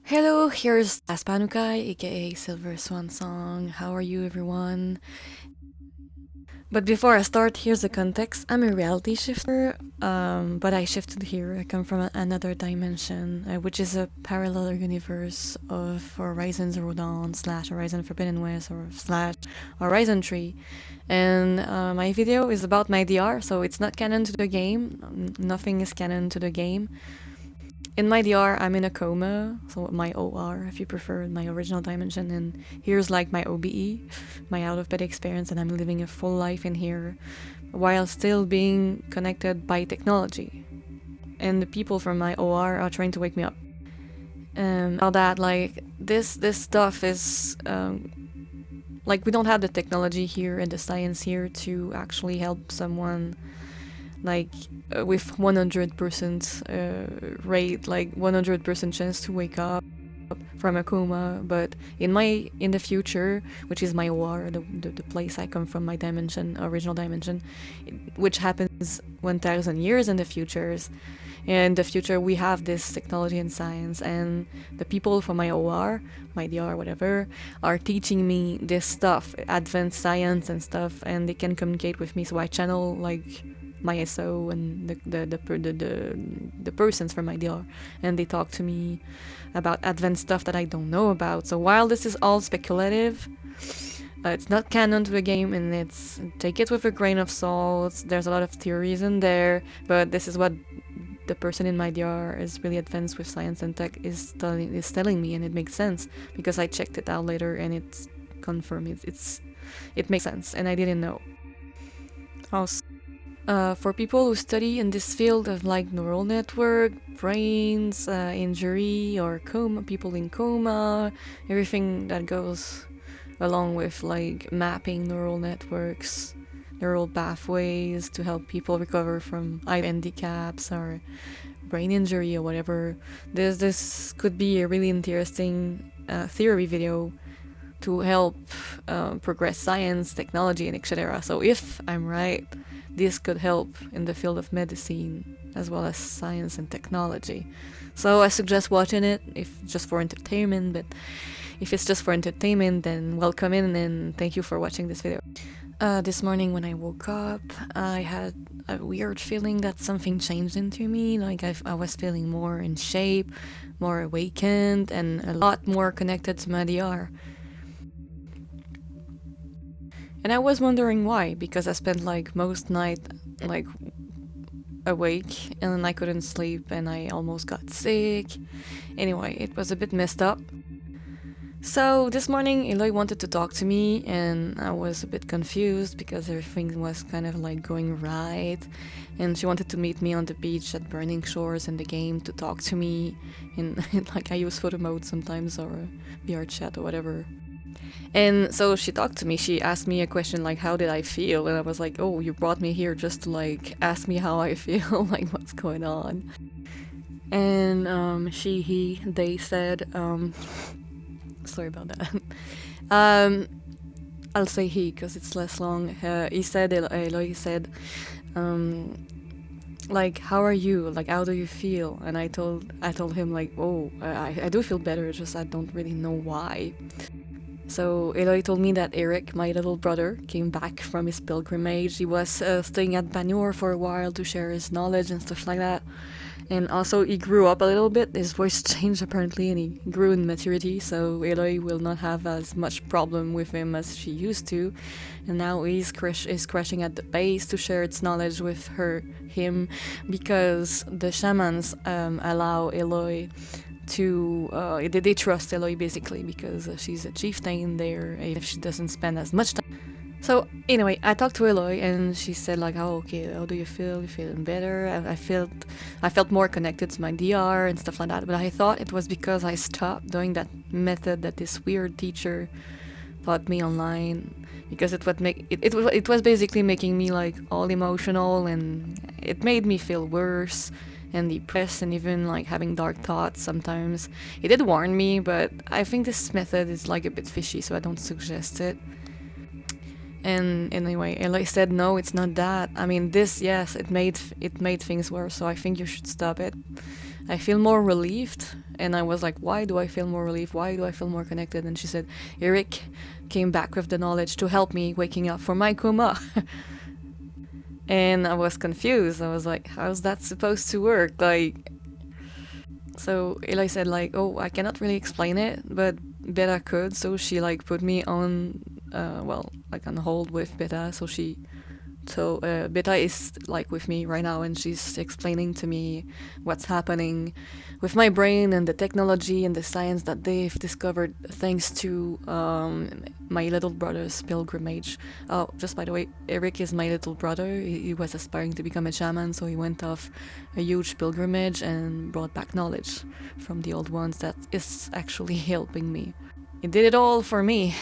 Hello, here's Aspanukai, aka Silver Swan Song. How are you, everyone? But before I start, here's the context. I'm a reality shifter, but I shifted here. I come from another dimension, which is a parallel universe of Horizon Zero Dawn slash Horizon Forbidden West or slash Horizon Tree. And my video is about my DR, so it's not canon to the game. Nothing is canon to the game. In my DR, I'm in a coma, so my OR, if you prefer, my original dimension, and here's like my OBE, my out of bed experience, and I'm living a full life in here while still being connected by technology. And the people from my OR are trying to wake me up. All that, like, this stuff is, like, we don't have the technology here and the science here to actually help someone like with 100% rate, like 100% chance to wake up from a coma. But in the future, which is my war, the place I come from, my dimension, original dimension, which happens 1,000 years in the futures. In the future, we have this technology and science, and the people from my OR, my DR, whatever, are teaching me this stuff, advanced science and stuff, and they can communicate with me. So I channel like my SO and the persons from my DR, and they talk to me about advanced stuff that I don't know about. So while this is all speculative, it's not canon to the game, and it's take it with a grain of salt. There's a lot of theories in there, but this is what the person in my DR is really advanced with science and tech is telling me, and it makes sense because I checked it out later and it's confirmed. It makes sense, and I didn't know. Also, for people who study in this field of like neural network, brains, injury, or coma, people in coma, everything that goes along with like mapping neural networks, neural pathways to help people recover from eye handicaps or brain injury or whatever. This could be a really interesting theory video to help progress science, technology, and etc. So if I'm right, this could help in the field of medicine as well as science and technology. So I suggest watching it if just for entertainment, but if it's just for entertainment, then welcome in and thank you for watching this video. This morning when I woke up, I had a weird feeling that something changed into me. Like I was feeling more in shape, more awakened, and a lot more connected to my DR. And I was wondering why, because I spent like most night like awake and I couldn't sleep and I almost got sick. Anyway, it was a bit messed up. So this morning Aloy wanted to talk to me and I was a bit confused because everything was kind of like going right, and she wanted to meet me on the beach at Burning Shores in the game to talk to me in like I use photo mode sometimes or VR chat or whatever. And so she talked to me, she asked me a question like how did I feel, and I was like, oh, you brought me here just to like ask me how I feel, like what's going on. And they said, sorry about that. I'll say he because it's less long. He said, Eloy said, like, how are you? Like, how do you feel? And I told him like, oh, I do feel better, just I don't really know why. So Eloy told me that Eric, my little brother, came back from his pilgrimage. He was staying at Banur for a while to share his knowledge and stuff like that. And also he grew up a little bit, his voice changed apparently, and he grew in maturity, so Eloy will not have as much problem with him as she used to. And now he's crashing at the base to share its knowledge with him, because the shamans allow Eloy to they trust Eloy basically because she's a chieftain there, if she doesn't spend as much time. So anyway, I talked to Eloy and she said like, oh, okay, how do you feel? You feeling better? I felt more connected to my DR and stuff like that, but I thought it was because I stopped doing that method that this weird teacher taught me online, because it was basically making me like all emotional, and it made me feel worse and depressed and even like having dark thoughts sometimes. It did warn me, but I think this method is like a bit fishy, so I don't suggest it. And anyway, Eli said, no, it's not that. I mean, this, yes, it made things worse, so I think you should stop it. I feel more relieved. And I was like, why do I feel more relieved? Why do I feel more connected? And she said, Eric came back with the knowledge to help me waking up from my coma. And I was confused. I was like, how's that supposed to work? Like, so Eli said like, oh, I cannot really explain it, but Beta could. So she like put me on, like on hold with Beta. So Beta is like with me right now, and she's explaining to me what's happening with my brain and the technology and the science that they've discovered thanks to my little brother's pilgrimage. Oh, just by the way, Eric is my little brother. He was aspiring to become a shaman, so he went off a huge pilgrimage and brought back knowledge from the old ones that is actually helping me. He did it all for me.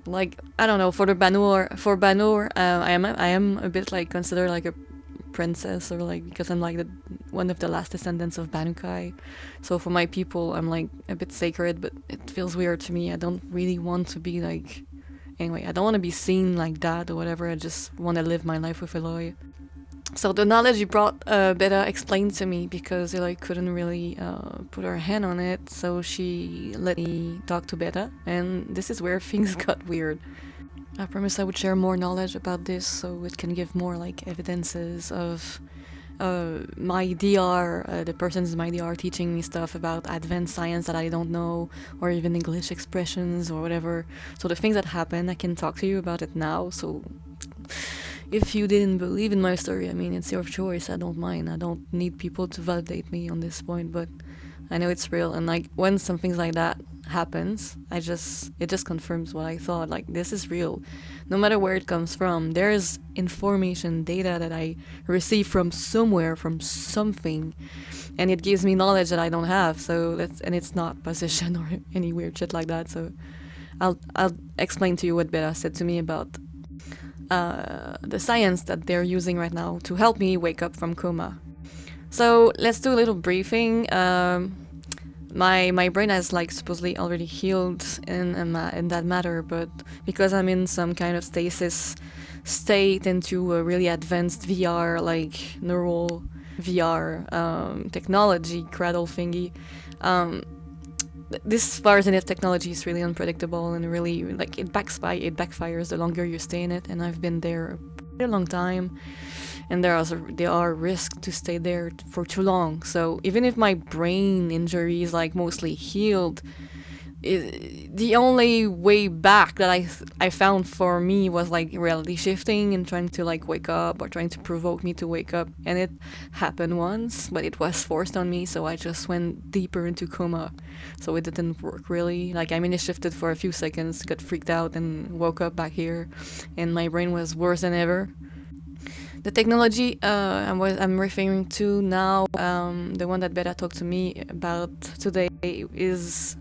Like, I don't know, for Banur, I am a bit like considered like a princess, or like, because I'm like one of the last descendants of Banukai. So for my people, I'm like a bit sacred, but it feels weird to me. I don't really want to be like, anyway, I don't want to be seen like that or whatever. I just want to live my life with Aloy. So the knowledge you brought, Beta explained to me, because Aloy couldn't really put her hand on it, so she let me talk to Beta, and this is where things got weird. I promised I would share more knowledge about this, so it can give more like evidences of my DR, the persons in my DR teaching me stuff about advanced science that I don't know, or even English expressions or whatever. So the things that happen, I can talk to you about it now, so if you didn't believe in my story, I mean, it's your choice. I don't mind. I don't need people to validate me on this point, but I know it's real. And like, when something like that happens, it just confirms what I thought. Like, this is real. No matter where it comes from, there's information, data that I receive from somewhere, from something, and it gives me knowledge that I don't have. So and it's not possession or any weird shit like that. So I'll explain to you what Beta said to me about the science that they're using right now to help me wake up from coma. So let's do a little briefing. My brain has like supposedly already healed in that matter, but because I'm in some kind of stasis state into a really advanced VR, like neural VR technology, cradle thingy, this virus and its technology is really unpredictable, and really like it backfires the longer you stay in it, and I've been there a long time, and there are risks to stay there for too long. So even if my brain injury is like mostly healed, the only way back that I found for me was like reality shifting and trying to like wake up, or trying to provoke me to wake up, and it happened once, but it was forced on me, so I just went deeper into coma. So it didn't work really. Like, I mini shifted for a few seconds, got freaked out, and woke up back here, and my brain was worse than ever. The technology I'm referring to now, the one that Beta talked to me about today, is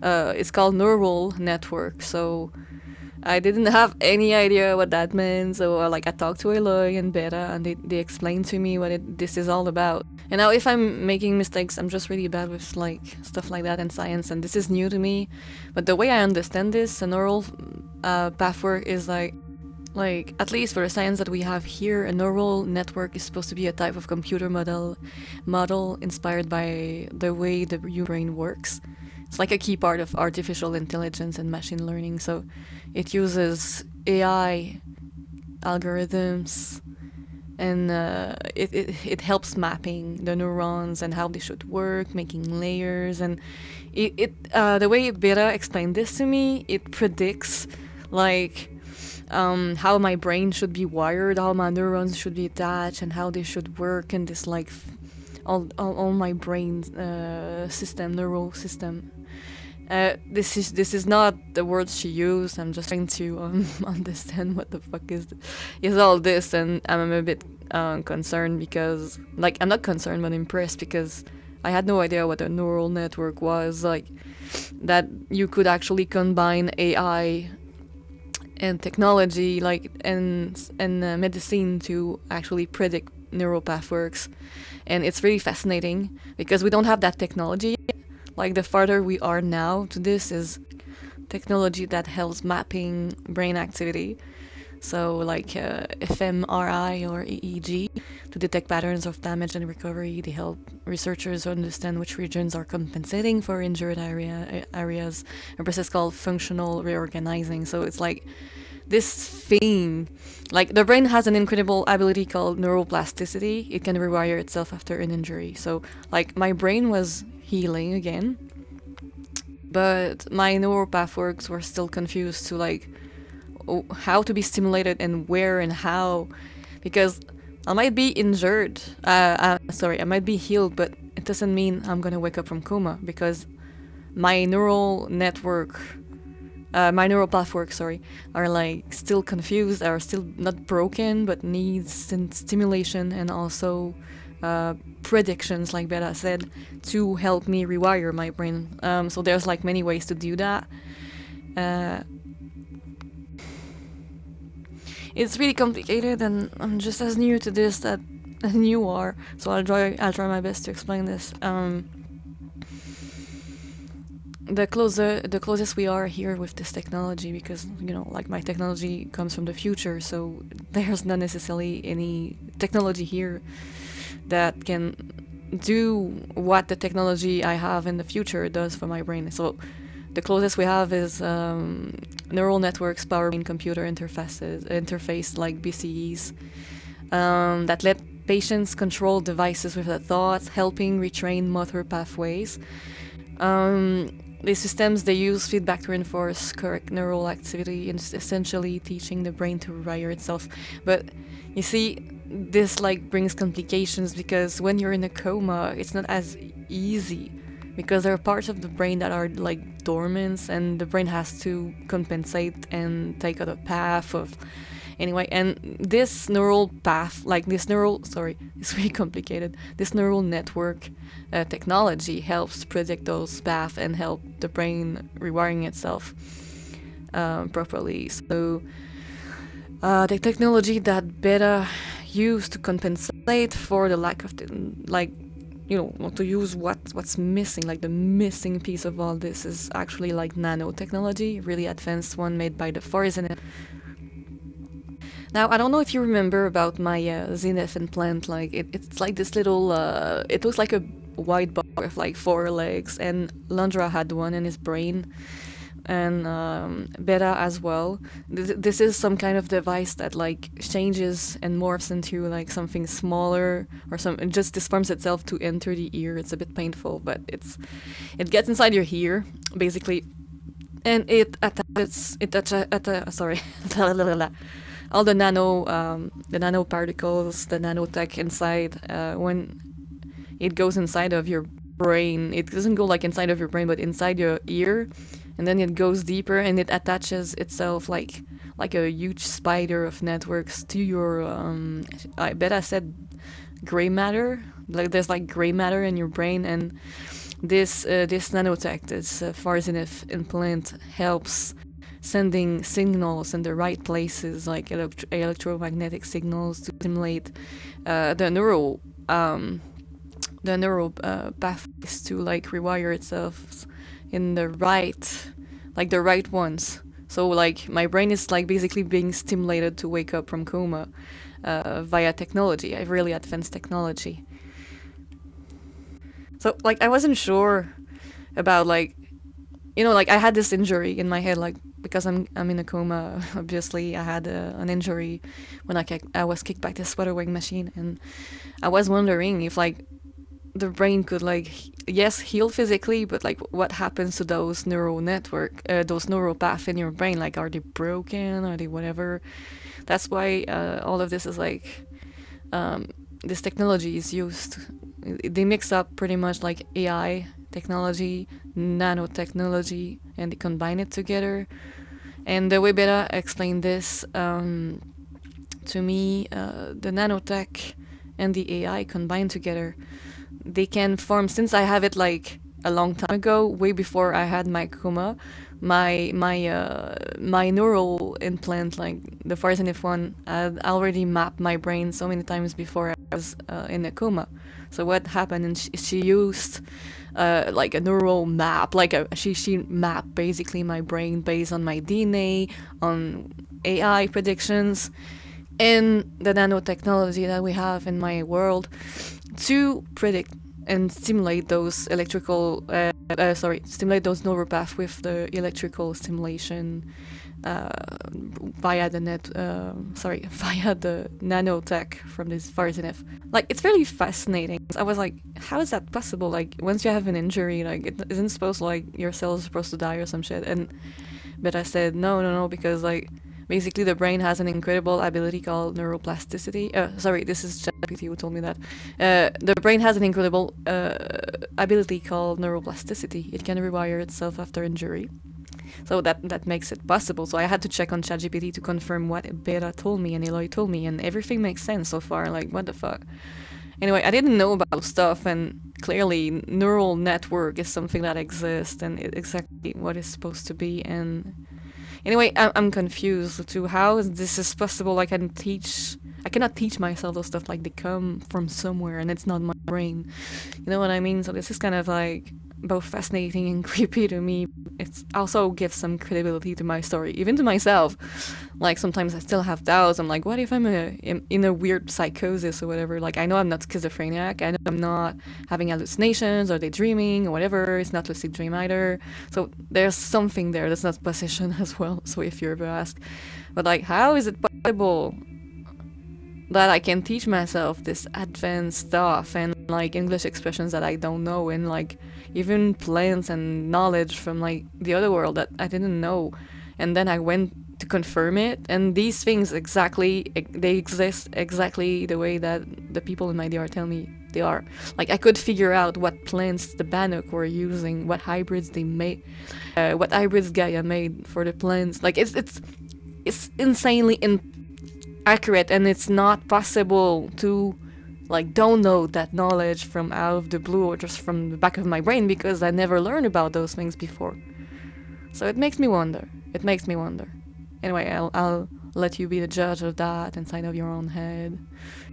it's called neural network. So I didn't have any idea what that meant. So like, I talked to Aloy and Beta, and they explained to me what this is all about. And now if I'm making mistakes, I'm just really bad with like stuff like that in science, and this is new to me. But the way I understand this, a neural pathwork is like, at least for the science that we have here, a neural network is supposed to be a type of computer model inspired by the way the human brain works. It's like a key part of artificial intelligence and machine learning. So it uses AI algorithms, and it helps mapping the neurons and how they should work, making layers. And the way Beta explained this to me, it predicts like how my brain should be wired, how my neurons should be attached, and how they should work, and this like all my brain neural system. This is not the words she used. I'm just trying to understand what the fuck is all this, and I'm a bit concerned, because like, I'm not concerned but impressed, because I had no idea what a neural network was, like that you could actually combine AI and technology, like and medicine, to actually predict neural pathworks. And it's really fascinating, because we don't have that technology yet. Like, the farther we are now to this is technology that helps mapping brain activity. so like fMRI or EEG, to detect patterns of damage and recovery. They help researchers understand which regions are compensating for injured areas. A process called functional reorganizing. So it's like this thing, like the brain has an incredible ability called neuroplasticity. It can rewire itself after an injury. So like my brain was healing again, but my neural pathworks were still confused to like how to be stimulated and where and how, because I might be injured. Sorry, I might be healed, but it doesn't mean I'm gonna wake up from coma because my neural network, my neural pathwork, sorry, are like still confused, are still not broken, but needs stimulation and also predictions, like Beta said, to help me rewire my brain. So there's like many ways to do that. It's really complicated, and I'm just as new to this that you are. So I'll try my best to explain this. The closest we are here with this technology, because like my technology comes from the future, so there's not necessarily any technology here that can do what the technology I have in the future does for my brain. So the closest we have is neural networks, power brain computer interface like BCEs, that let patients control devices with their thoughts, helping retrain motor pathways. These systems, they use feedback to reinforce correct neural activity and essentially teaching the brain to rewire itself. But you see, this like brings complications because when you're in a coma, it's not as easy because there are parts of the brain that are like dormant, and the brain has to compensate and take out a path of anyway. And this neural path, like this neural, sorry, it's really complicated. This neural network technology helps predict those paths and help the brain rewiring itself properly. So the technology that Beta used to compensate for the lack of to use what's missing, like the missing piece of all this is actually like nanotechnology, really advanced one made by the Horizon. Now, I don't know if you remember about my Zenith implant, like it's like this little, it looks like a white bar with like 4 legs, and Landra had one in his brain, and Beta as well. This is some kind of device that like changes and morphs into like something smaller, or it just disforms itself to enter the ear. It's a bit painful, but it gets inside your ear basically, and it attaches sorry all the nanoparticles, the nanotech inside. When it goes inside of your brain, it doesn't go like inside of your brain, but inside your ear. And then it goes deeper and it attaches itself like a huge spider of networks to your, I bet I said gray matter. Like there's like gray matter in your brain, and this nanotech, this Farzanif implant, helps sending signals in the right places, like electromagnetic signals to stimulate the neural pathways to like rewire itself in the right ones. So like my brain is like basically being stimulated to wake up from coma via technology, a really advanced technology. So like I wasn't sure about like I had this injury in my head, like because I'm in a coma. Obviously I had an injury when I was kicked by this sweater wing machine, and I was wondering if like the brain could like heal physically, but like what happens to those neural paths in your brain? Like, are they broken? Are they whatever? That's why all of this is like this technology is used. They mix up pretty much like AI technology, nanotechnology, and they combine it together. And the way Beta explained this to me, the nanotech and the AI combined together, they can form, since I have it like a long time ago, way before I had my coma, my neural implant, like the Farzanif one, had already mapped my brain so many times before I was in a coma. So what happened? And she used like a neural map, like she mapped basically my brain based on my DNA, on AI predictions and the nanotechnology that we have in my world to predict and stimulate those stimulate those neural paths with the electrical stimulation via the via the nanotech from this HorizonF. Like, it's really fascinating. I was like, how is that possible? Like, once you have an injury, like, it isn't supposed to, like, your cells are supposed to die or some shit. But I said, no, because, like, basically the brain has an incredible ability called neuroplasticity. This is ChatGPT who told me that. The brain has an incredible ability called neuroplasticity. It can rewire itself after injury. So that makes it possible. So I had to check on ChatGPT to confirm what Beta told me and Aloy told me, and everything makes sense so far. Like, what the fuck? Anyway, I didn't know about stuff, and clearly neural network is something that exists, and it's exactly what it's supposed to be. And anyway, I'm confused to how this is possible. I cannot teach myself those stuff. Like, they come from somewhere, and it's not my brain. You know what I mean? So this is kind of like both fascinating and creepy to me. It also gives some credibility to my story, even to myself. Like, sometimes I still have doubts. I'm like, what if I'm in a weird psychosis or whatever? Like, I know I'm not schizophrenic. I know I'm not having hallucinations or daydreaming or whatever. It's not lucid dream either. So there's something there that's not possession as well. So if you ever ask, but like, how is it possible that I can teach myself this advanced stuff and like English expressions that I don't know, and like even plants and knowledge from like the other world that I didn't know, and then I went to confirm it, and these things they exist exactly the way that the people in my DR tell me they are. Like, I could figure out what plants the Bannock were using, what hybrids they made, what hybrids Gaia made for the plants. Like, it's insanely accurate, and it's not possible to like download that knowledge from out of the blue or just from the back of my brain, because I never learned about those things before. So it makes me wonder. Anyway, I'll let you be the judge of that inside of your own head.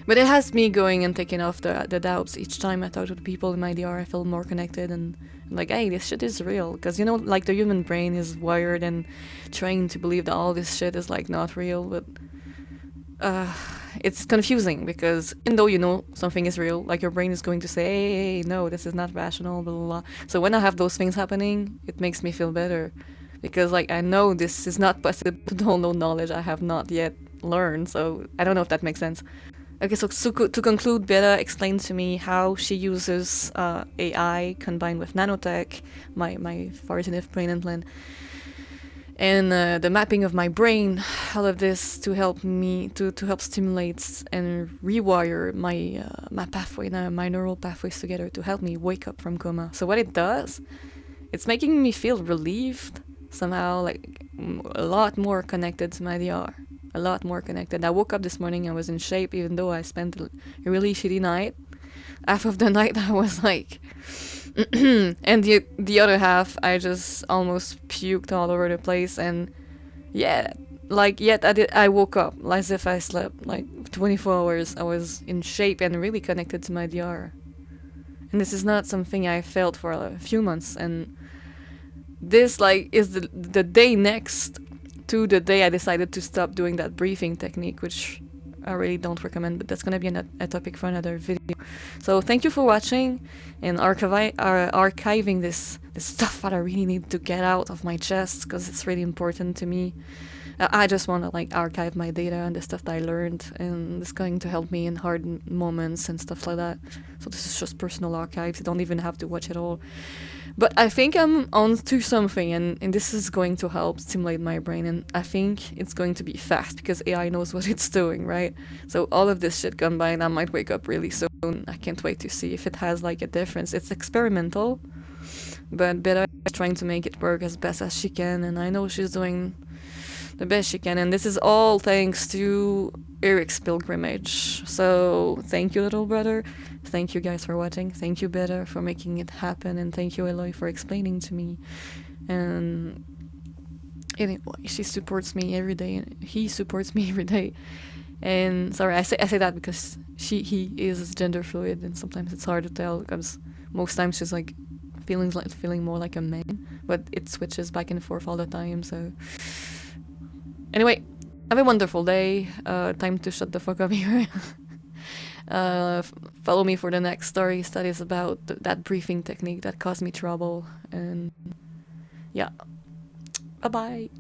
But it has me going and taking off the doubts each time I talk to the people in my DR. I feel more connected and like, hey, this shit is real. Because, you know, like, the human brain is wired and trained to believe that all this shit is like not real, but it's confusing, because even though you know something is real, like, your brain is going to say, hey, no, this is not rational, blah, blah, blah. So when I have those things happening, it makes me feel better, because, like, I know this is not possible to download knowledge I have not yet learned. So I don't know if that makes sense. Okay, so to conclude, Beta explained to me how she uses AI combined with nanotech, my HorizonF brain implant, and the mapping of my brain, all of this to help me to help stimulate and rewire my pathway, my neural pathways together to help me wake up from coma. So what it does, it's making me feel relieved somehow, like a lot more connected to my DR, a lot more connected. I woke up this morning, I was in shape, even though I spent a really shitty night. Half of the night I was like and the other half I just almost puked all over the place, and yet I woke up as if I slept like 24 hours. I was in shape and really connected to my DR, and this is not something I felt for a few months. And this, like, is the day next to the day I decided to stop doing that breathing technique, which I really don't recommend, but that's gonna be a topic for another video. So thank you for watching and archiving this stuff that I really need to get out of my chest, because it's really important to me. I just want to like archive my data and the stuff that I learned, and it's going to help me in hard moments and stuff like that. So this is just personal archives. You don't even have to watch it all. But I think I'm on to something, and this is going to help stimulate my brain, and I think it's going to be fast, because AI knows what it's doing, right? So all of this shit combined, I might wake up really soon. I can't wait to see if it has like a difference. It's experimental, but Beta is trying to make it work as best as she can, and I know she's doing the best she can, and this is all thanks to Eric's pilgrimage. So thank you, little brother. Thank you guys for watching. Thank you, Beta, for making it happen, and thank you, Aloy, for explaining to me. And anyway, she supports me every day, and he supports me every day. And sorry, I say that because he is gender fluid, and sometimes it's hard to tell, because most times she's like feeling more like a man, but it switches back and forth all the time. So anyway, Have a wonderful day. Time to shut the fuck up here. Follow me for the next stories that is about that briefing technique that caused me trouble. And yeah, bye bye.